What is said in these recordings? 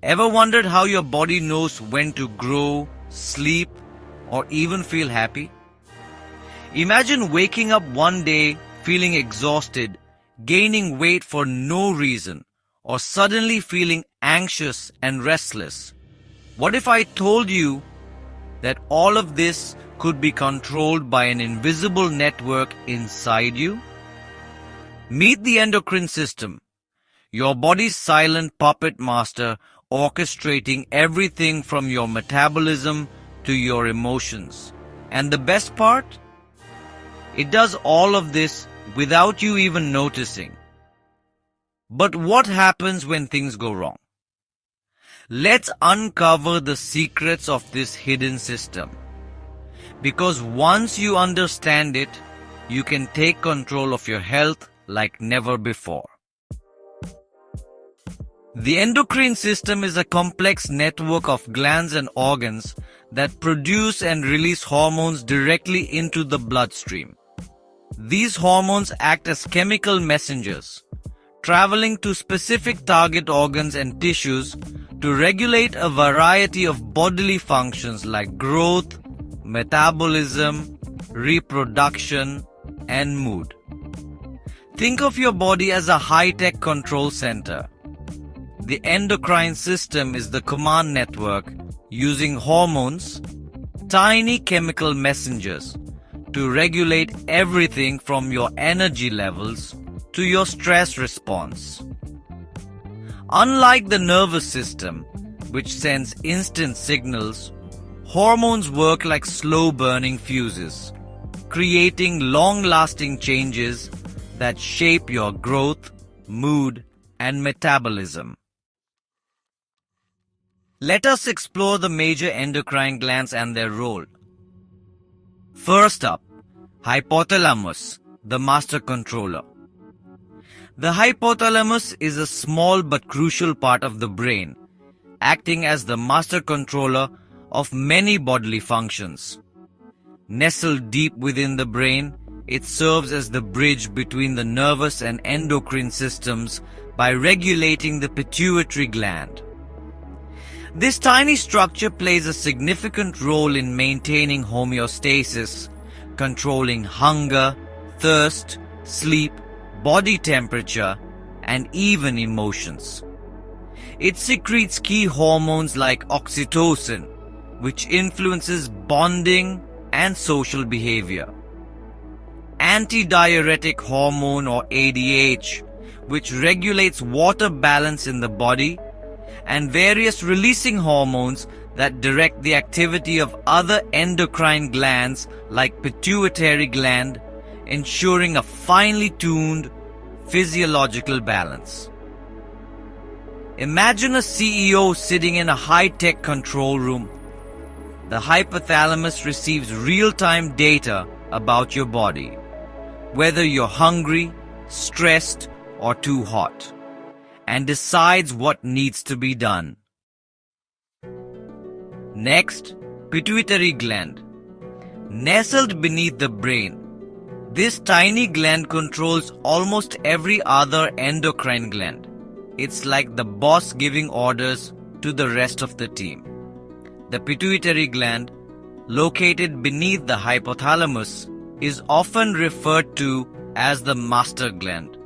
Ever wondered how your body knows when to grow, sleep, or even feel happy? Imagine waking up one day feeling exhausted, gaining weight for no reason, or suddenly feeling anxious and restless. What if I told you that all of this could be controlled by an invisible network inside you? Meet the endocrine system, your body's silent puppet master orchestrating everything from your metabolism to your emotions. And the best part? It does all of this without you even noticing. But what happens when things go wrong? Let's uncover the secrets of this hidden system. Because once you understand it, you can take control of your health like never before. The endocrine system is a complex network of glands and organs that produce and release hormones directly into the bloodstream. These hormones act as chemical messengers, traveling to specific target organs and tissues to regulate a variety of bodily functions like growth, metabolism, reproduction, and mood. Think of your body as a high-tech control center. The endocrine system is the command network using hormones, tiny chemical messengers, to regulate everything from your energy levels to your stress response. Unlike the nervous system, which sends instant signals, hormones work like slow-burning fuses, creating long-lasting changes that shape your growth, mood, and metabolism. Let us explore the major endocrine glands and their role. First up, hypothalamus, the master controller. The hypothalamus is a small but crucial part of the brain, acting as the master controller of many bodily functions. Nestled deep within the brain, it serves as the bridge between the nervous and endocrine systems by regulating the pituitary gland. This tiny structure plays a significant role in maintaining homeostasis, controlling hunger, thirst, sleep, body temperature, and even emotions. It secretes key hormones like oxytocin, which influences bonding and social behavior. Antidiuretic hormone or ADH, which regulates water balance in the body, and various releasing hormones that direct the activity of other endocrine glands like pituitary gland, ensuring a finely tuned physiological balance. Imagine a CEO sitting in a high-tech control room. The hypothalamus receives real-time data about your body, whether you're hungry, stressed, or too hot, and decides what needs to be done. Next, pituitary gland. Nestled beneath the brain, this tiny gland controls almost every other endocrine gland. It's like the boss giving orders to the rest of the team. The pituitary gland, located beneath the hypothalamus, is often referred to as the master gland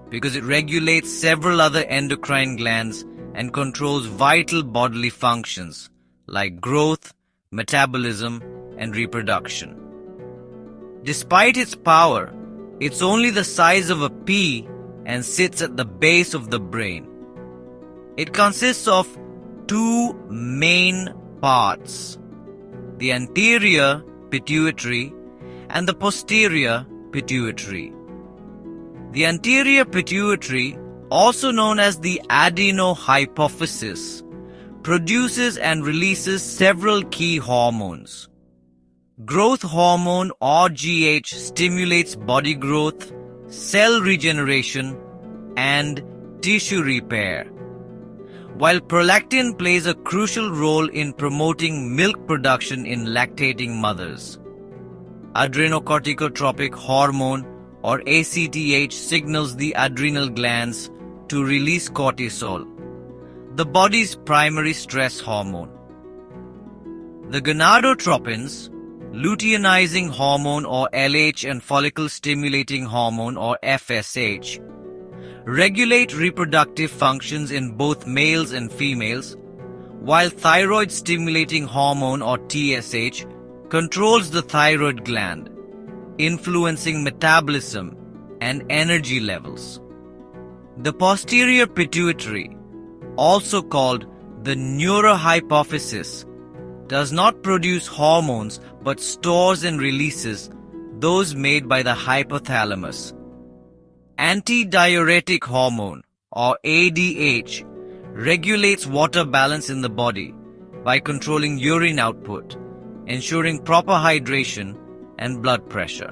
because it regulates several other endocrine glands and controls vital bodily functions like growth, metabolism, and reproduction. Despite its power, it's only the size of a pea and sits at the base of the brain. It consists of two main parts: the anterior pituitary and the posterior pituitary. The anterior pituitary, also known as the adenohypophysis, produces and releases several key hormones. Growth hormone or GH stimulates body growth, cell regeneration, and tissue repair, while prolactin plays a crucial role in promoting milk production in lactating mothers. Adrenocorticotropic hormone or ACTH signals the adrenal glands to release cortisol, the body's primary stress hormone. The gonadotropins, luteinizing hormone or LH and follicle-stimulating hormone or FSH, regulate reproductive functions in both males and females, while thyroid-stimulating hormone or TSH controls the thyroid gland, influencing metabolism and energy levels. The posterior pituitary, also called the neurohypophysis, does not produce hormones but stores and releases those made by the hypothalamus. Antidiuretic hormone, or ADH, regulates water balance in the body by controlling urine output, ensuring proper hydration and blood pressure.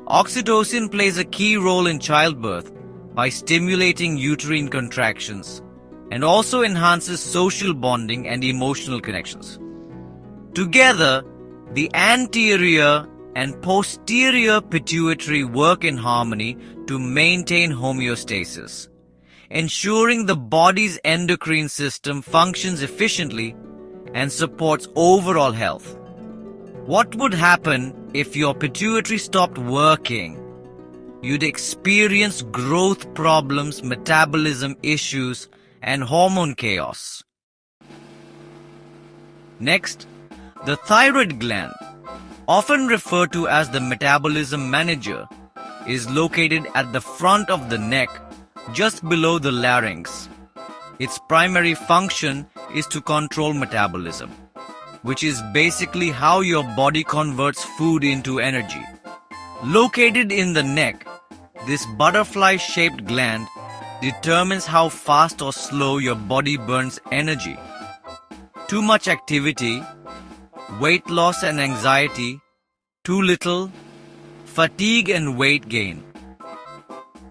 Oxytocin plays a key role in childbirth by stimulating uterine contractions and also enhances social bonding and emotional connections. Together, the anterior and posterior pituitary work in harmony to maintain homeostasis, ensuring the body's endocrine system functions efficiently and supports overall health. What would happen if your pituitary stopped working? You'd experience growth problems, metabolism issues, and hormone chaos. Next, the thyroid gland, often referred to as the metabolism manager, is located at the front of the neck, just below the larynx. Its primary function is to control metabolism, which is basically how your body converts food into energy. Located in the neck, this butterfly-shaped gland determines how fast or slow your body burns energy. Too much activity, weight loss and anxiety, too little, fatigue and weight gain.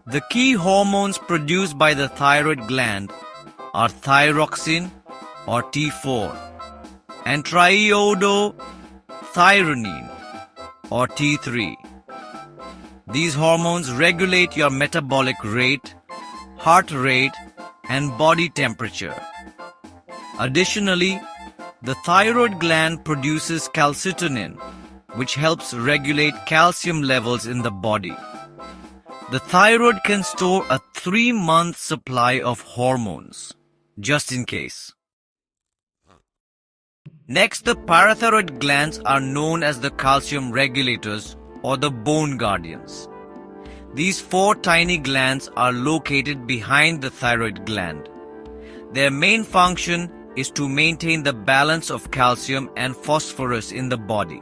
The key hormones produced by the thyroid gland are thyroxine or T4 and triiodothyronine or T3. These hormones regulate your metabolic rate, heart rate, and body temperature. Additionally, the thyroid gland produces calcitonin, which helps regulate calcium levels in the body. The thyroid can store a 3-month supply of hormones, just in case. Next, the parathyroid glands are known as the calcium regulators or the bone guardians. These 4 tiny glands are located behind the thyroid gland. Their main function is to maintain the balance of calcium and phosphorus in the body.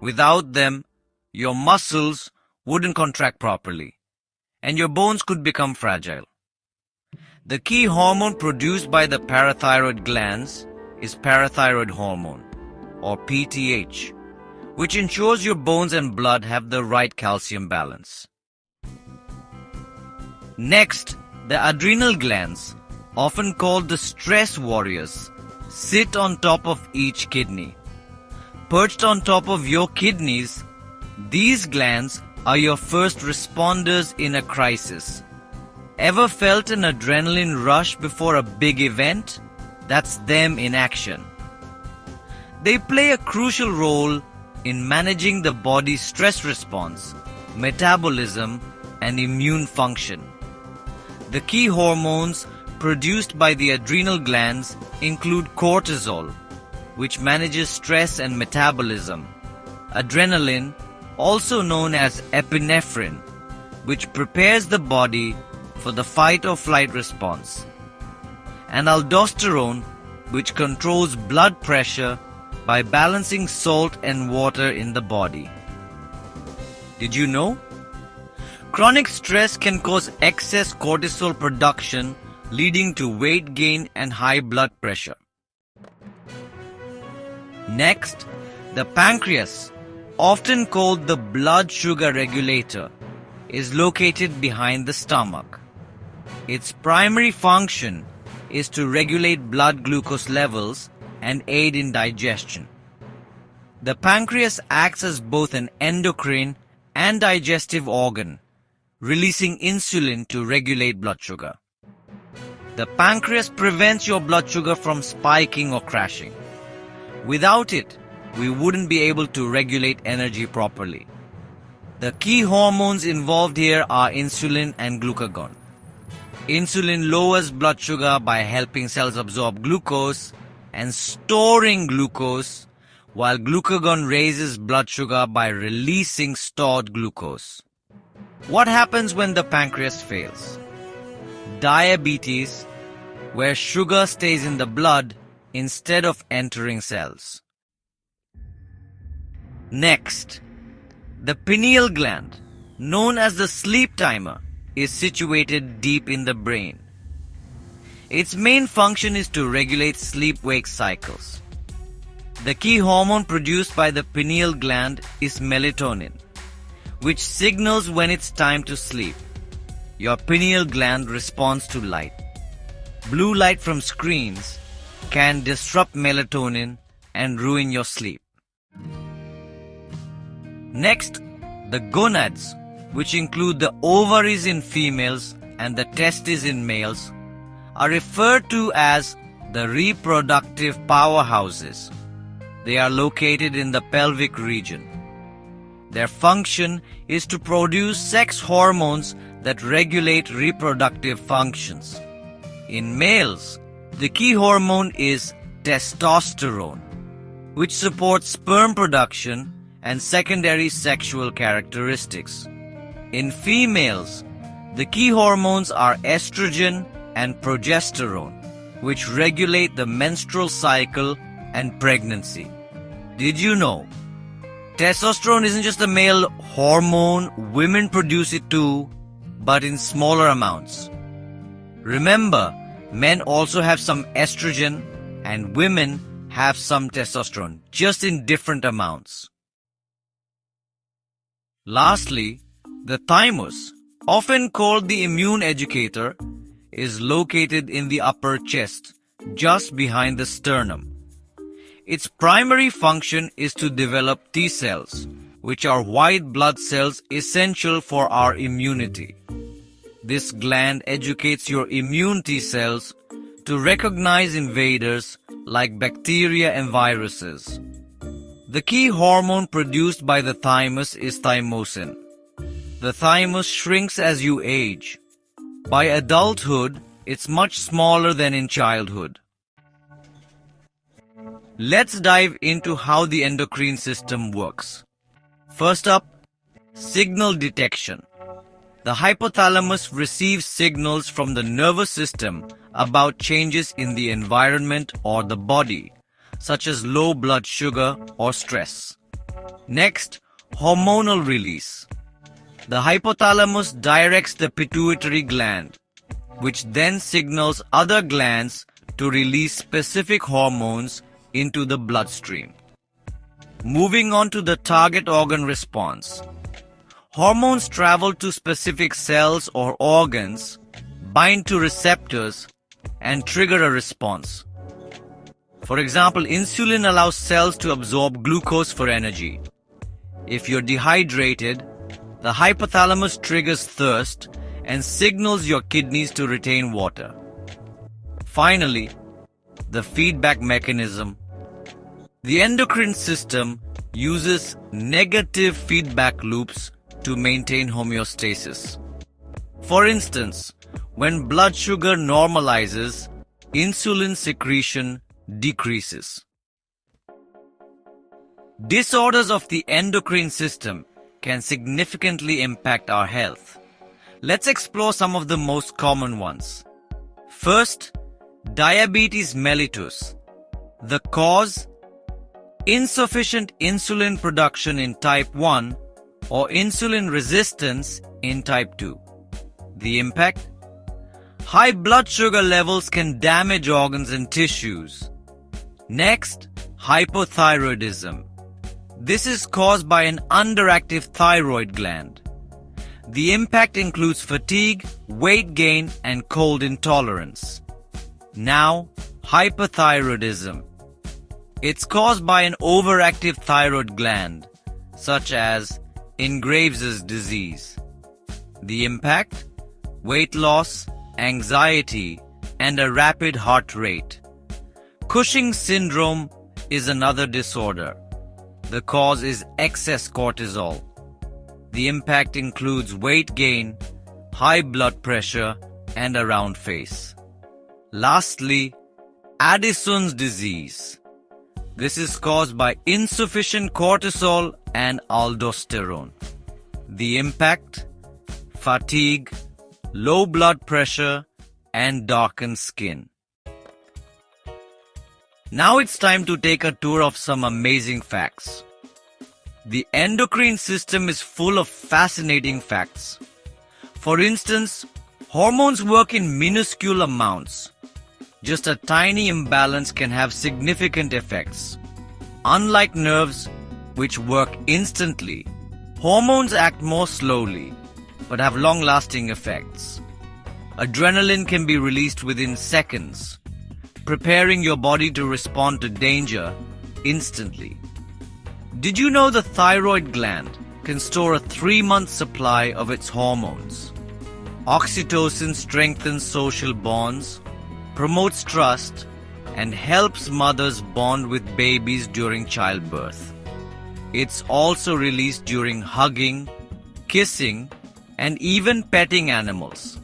Without them, your muscles wouldn't contract properly, and your bones could become fragile. The key hormone produced by the parathyroid glands is parathyroid hormone, or PTH, which ensures your bones and blood have the right calcium balance. Next, the adrenal glands, often called the stress warriors, sit on top of each kidney. Perched on top of your kidneys, these glands are your first responders in a crisis. Ever felt an adrenaline rush before a big event? That's them in action. They play a crucial role in managing the body's stress response, metabolism, and immune function. The key hormones produced by the adrenal glands include cortisol, which manages stress and metabolism, adrenaline, also known as epinephrine, which prepares the body for the fight or flight response, and aldosterone, which controls blood pressure by balancing salt and water in the body. Did you know? Chronic stress can cause excess cortisol production, leading to weight gain and high blood pressure. Next, the pancreas, often called the blood sugar regulator, is located behind the stomach. Its primary function is to regulate blood glucose levels and aid in digestion. The pancreas acts as both an endocrine and digestive organ, releasing insulin to regulate blood sugar. The pancreas prevents your blood sugar from spiking or crashing. Without it, we wouldn't be able to regulate energy properly. The key hormones involved here are insulin and glucagon. Insulin lowers blood sugar by helping cells absorb glucose and storing glucose, while glucagon raises blood sugar by releasing stored glucose. What happens when the pancreas fails? Diabetes, where sugar stays in the blood instead of entering cells. Next, the pineal gland, known as the sleep timer, is situated deep in the brain. Its main function is to regulate sleep-wake cycles. The key hormone produced by the pineal gland is melatonin, which signals when it's time to sleep. Your pineal gland responds to light. Blue light from screens can disrupt melatonin and ruin your sleep. Next, the gonads, which include the ovaries in females and the testes in males, are referred to as the reproductive powerhouses. They are located in the pelvic region. Their function is to produce sex hormones that regulate reproductive functions. In males, the key hormone is testosterone, which supports sperm production and secondary sexual characteristics. In females, the key hormones are estrogen and progesterone, which regulate the menstrual cycle and pregnancy. Did you know? Testosterone isn't just a male hormone, women produce it too, but in smaller amounts. Remember, men also have some estrogen and women have some testosterone, just in different amounts. Lastly, the thymus, often called the immune educator, is located in the upper chest, just behind the sternum. Its primary function is to develop T cells, which are white blood cells essential for our immunity. This gland educates your immune T cells to recognize invaders like bacteria and viruses. The key hormone produced by the thymus is thymosin. The thymus shrinks as you age. By adulthood, it's much smaller than in childhood. Let's dive into how the endocrine system works. First up, signal detection. The hypothalamus receives signals from the nervous system about changes in the environment or the body, such as low blood sugar or stress. Next, hormonal release. The hypothalamus directs the pituitary gland, which then signals other glands to release specific hormones into the bloodstream. Moving on to the target organ response. Hormones travel to specific cells or organs, bind to receptors, and trigger a response. For example, insulin allows cells to absorb glucose for energy. If you're dehydrated, the hypothalamus triggers thirst and signals your kidneys to retain water. Finally, the feedback mechanism. The endocrine system uses negative feedback loops to maintain homeostasis. For instance, when blood sugar normalizes, insulin secretion decreases. Disorders of the endocrine system can significantly impact our health. Let's explore some of the most common ones. First, diabetes mellitus. The cause? Insufficient insulin production in type 1 or insulin resistance in type 2. The impact? High blood sugar levels can damage organs and tissues. Next, hypothyroidism. This is caused by an underactive thyroid gland. The impact includes fatigue, weight gain, and cold intolerance. Now, hypothyroidism. It's caused by an overactive thyroid gland, such as in Graves' disease. The impact? Weight loss, anxiety, and a rapid heart rate. Cushing's syndrome is another disorder. The cause is excess cortisol. The impact includes weight gain, high blood pressure, and a round face. Lastly, Addison's disease. This is caused by insufficient cortisol and aldosterone. The impact: fatigue, low blood pressure, and darkened skin. Now it's time to take a tour of some amazing facts. The endocrine system is full of fascinating facts. For instance, hormones work in minuscule amounts. Just a tiny imbalance can have significant effects. Unlike nerves, which work instantly, hormones act more slowly, but have long-lasting effects. Adrenaline can be released within seconds, preparing your body to respond to danger instantly. Did you know the thyroid gland can store a 3-month supply of its hormones? Oxytocin strengthens social bonds, promotes trust, and helps mothers bond with babies during childbirth. It's also released during hugging, kissing, and even petting animals.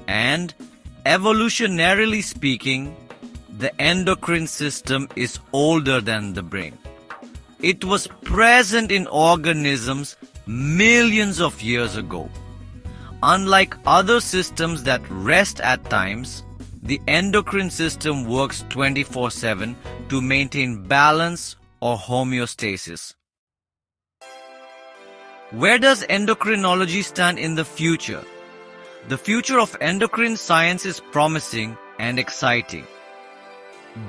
And, evolutionarily speaking, the endocrine system is older than the brain. It was present in organisms millions of years ago. Unlike other systems that rest at times, the endocrine system works 24/7 to maintain balance or homeostasis. Where does endocrinology stand in the future? The future of endocrine science is promising and exciting.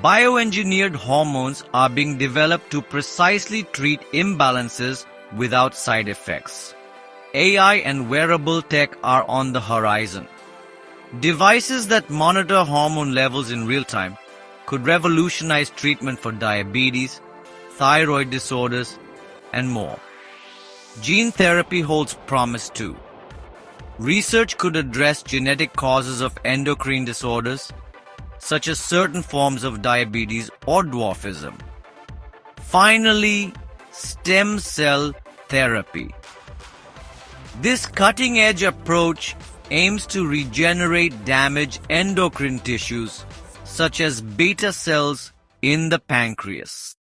Bioengineered hormones are being developed to precisely treat imbalances without side effects. AI and wearable tech are on the horizon. Devices that monitor hormone levels in real time could revolutionize treatment for diabetes, thyroid disorders, and more. Gene therapy holds promise too. Research could address genetic causes of endocrine disorders, such as certain forms of diabetes or dwarfism. Finally, stem cell therapy. This cutting-edge approach aims to regenerate damaged endocrine tissues, such as beta cells in the pancreas.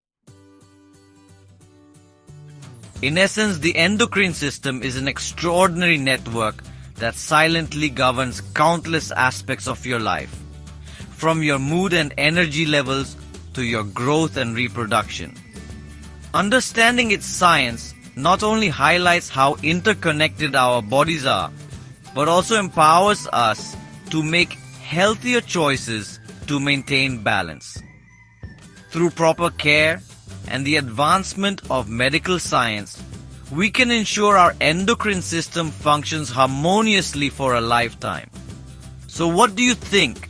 In essence, the endocrine system is an extraordinary network that silently governs countless aspects of your life, from your mood and energy levels to your growth and reproduction. Understanding its science not only highlights how interconnected our bodies are, but also empowers us to make healthier choices to maintain balance. Through proper care and the advancement of medical science, we can ensure our endocrine system functions harmoniously for a lifetime. So what do you think?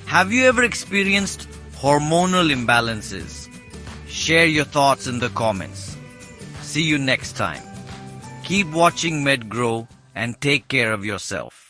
Have you ever experienced hormonal imbalances? Share your thoughts in the comments. See you next time. Keep watching MedGroww and take care of yourself.